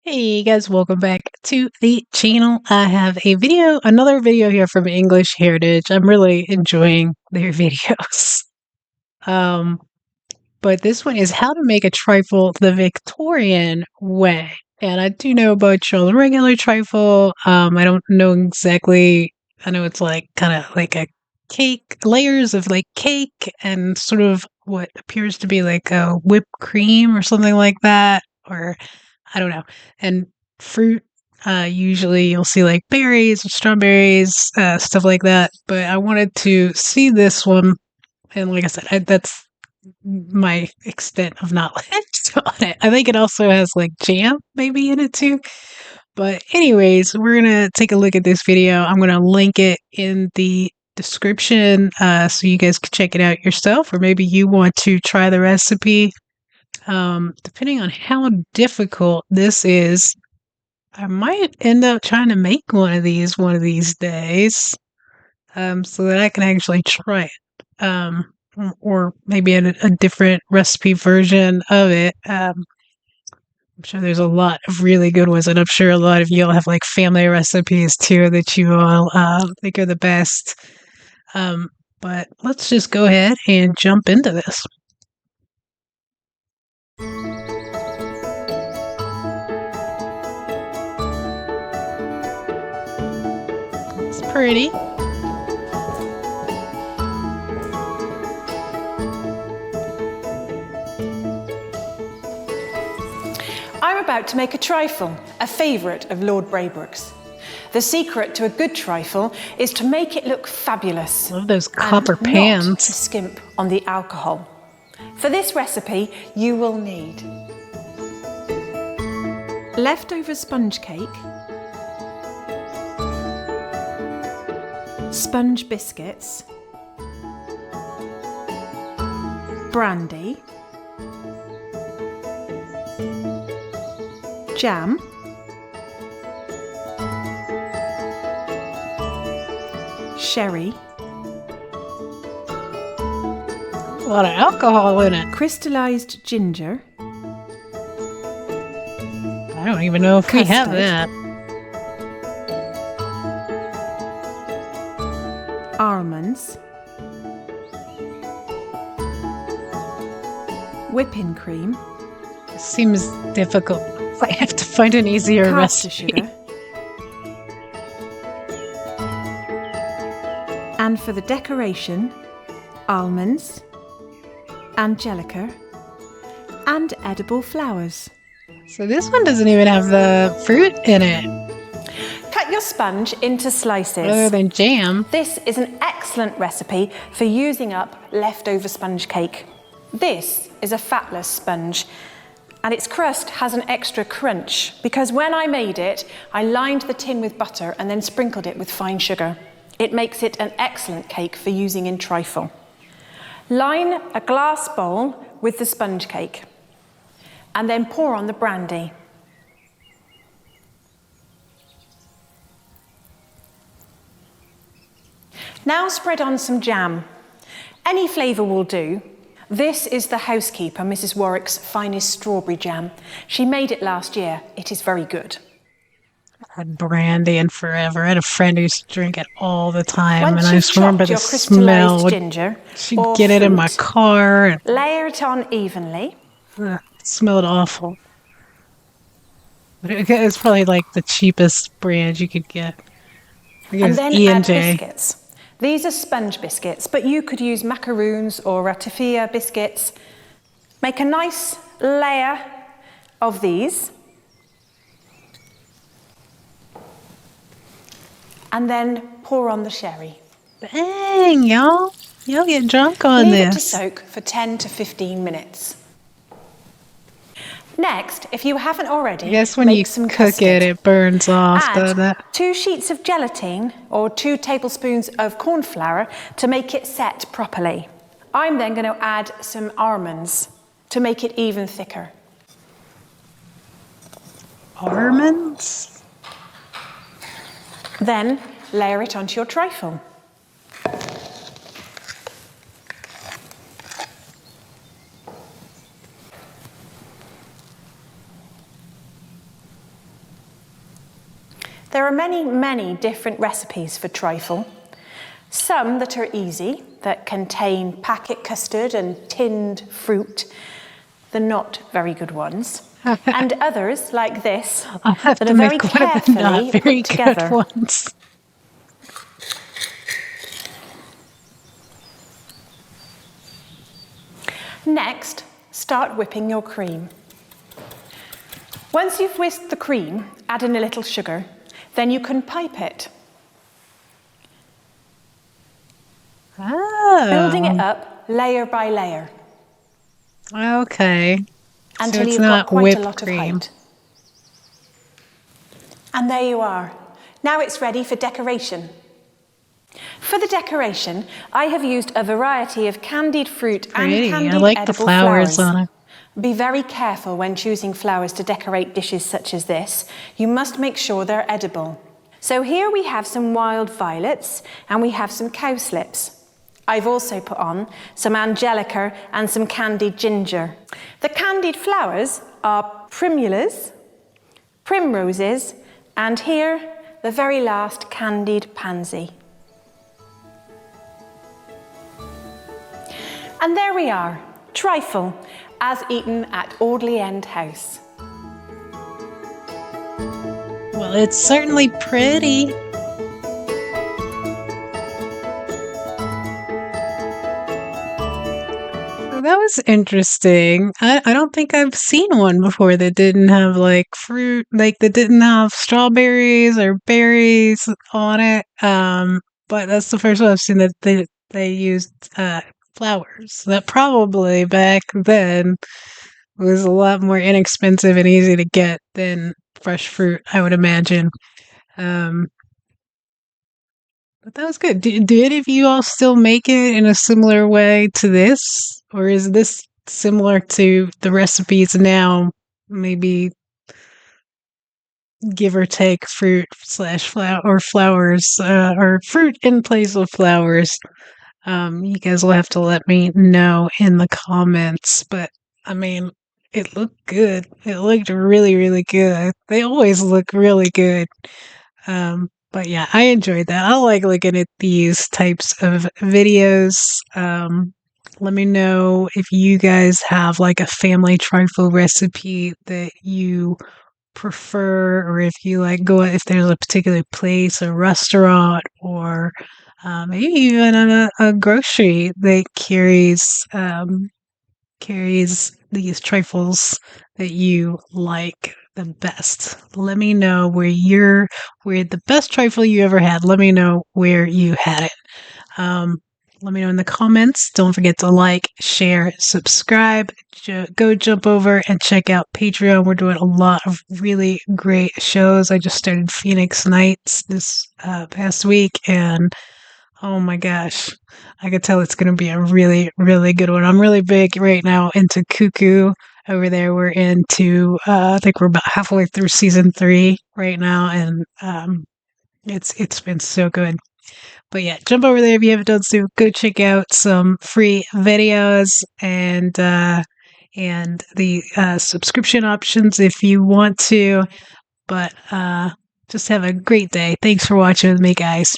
Hey guys, welcome back to the channel. I have another video here from English Heritage. I'm really enjoying their videos. Um, but this one is how to make a trifle the Victorian way. And I do know about the regular trifle. I don't know exactly. I know it's like kind of like a cake, layers of like cake and sort of what appears to be like a whipped cream or something like that. Or I don't know. And fruit, usually you'll see like berries, strawberries, stuff like that. But I wanted to see this one, and like I said, that's my extent of knowledge on it. I think it also has like jam maybe in it too. But anyways, we're gonna take a look at this video. I'm gonna link it in the description so you guys can check it out yourself, or maybe you want to try the recipe. Depending on how difficult this is, I might end up trying to make one of these days, so that I can actually try it. Or maybe a different recipe version of it. I'm sure there's a lot of really good ones, and I'm sure a lot of you all have like family recipes too that you all think are the best. But let's just go ahead and jump into this. It's pretty. I'm about to make a trifle, a favourite of Lord Braybrook's. The secret to a good trifle is to make it look fabulous. Love those copper and pans. Not to skimp on the alcohol. For this recipe, you will need leftover sponge cake, sponge biscuits, brandy, jam, sherry, A lot of alcohol in it. crystallized ginger, I don't even know if we have that. almonds, whipping cream, It seems difficult. I have to find an easier caster recipe. sugar, and for the decoration, almonds, angelica, and edible flowers. So this one doesn't even have the fruit in it, Cut your sponge into slices. other than jam. This is an excellent recipe for using up leftover sponge cake. This is a fatless sponge, and its crust has an extra crunch because when I made it, I lined the tin with butter and then sprinkled it with fine sugar. It makes it an excellent cake for using in trifle. Line a glass bowl with the sponge cake and then pour on the brandy. Now spread on some jam. Any flavour will do. This is the housekeeper, Mrs Warwick's finest strawberry jam. She made it last year. It is very good. I had brandy in forever. I had a friend who used to drink it all the time, Once and I you've just remember chopped the your smell. crystallised ginger She'd or get it in my fruit, car, and layer it on evenly. it smelled awful. But it's probably like the cheapest brand you could get. I think it And was then E&J. add biscuits. These are sponge biscuits, but you could use macaroons or ratafia biscuits. Make a nice layer of these. And then pour on the sherry. Bang, y'all. Y'all get drunk on Leave it to this. soak for 10 to 15 minutes. Next, if you haven't already, I guess when make you some cook custard. it burns off, doesn't it? Add 2 sheets of gelatine or 2 tablespoons of corn flour to make it set properly. I'm then going to add some almonds to make it even thicker. Almonds? Then layer it onto your trifle. There are many, many different recipes for trifle. Some that are easy, that contain packet custard and tinned fruit, the not very good ones. And others, like this, I'll have that to are very make one of the not carefully very put together. good ones. Next, start whipping your cream. Once you've whisked the cream, add in a little sugar, then you can pipe it. Oh. Building it up layer by layer. Okay. Until so it's you've not got quite whipped a lot cream. of height. And there you are. Now it's ready for decoration. For the decoration, I have used a variety of candied fruit Pretty. and candied I like the edible flowers on it. Be very careful when choosing flowers to decorate dishes such as this. You must make sure they're edible. So here we have some wild violets and we have some cowslips. I've also put on some angelica and some candied ginger. The candied flowers are primulas, primroses, and here, the very last candied pansy. And there we are, trifle, as eaten at Audley End House. Well, it's certainly pretty. That was interesting. I don't think I've seen one before that didn't have like fruit, like that didn't have strawberries or berries on it. But that's the first one I've seen that they used flowers. That probably back then was a lot more inexpensive and easy to get than fresh fruit, I would imagine. Um, but that was good. Do any of you all still make it in a similar way to this? Or is this similar to the recipes now? Maybe give or take fruit slash flower or flowers or fruit in place of flowers. You guys will have to let me know in the comments. But I mean, it looked good. It looked really, really good. They always look really good. But yeah, I enjoyed that. I like looking at these types of videos. Let me know if you guys have like a family trifle recipe that you prefer, or if you like go if there's a particular place, a restaurant, or maybe even a grocery that carries these trifles that you like the best. Let me know where the best trifle you ever had. Let me know where you had it. Let me know in the comments. Don't forget to like, share, subscribe. Go jump over and check out Patreon. We're doing a lot of really great shows. I just started Phoenix Nights this past week, and oh my gosh, I could tell it's going to be a really, really good one. I'm really big right now into Cuckoo. Over there, we're into, I think we're about halfway through season 3 right now, and it's been so good. But yeah, jump over there if you haven't done so. Go check out some free videos and the subscription options if you want to. But just have a great day. Thanks for watching with me, guys.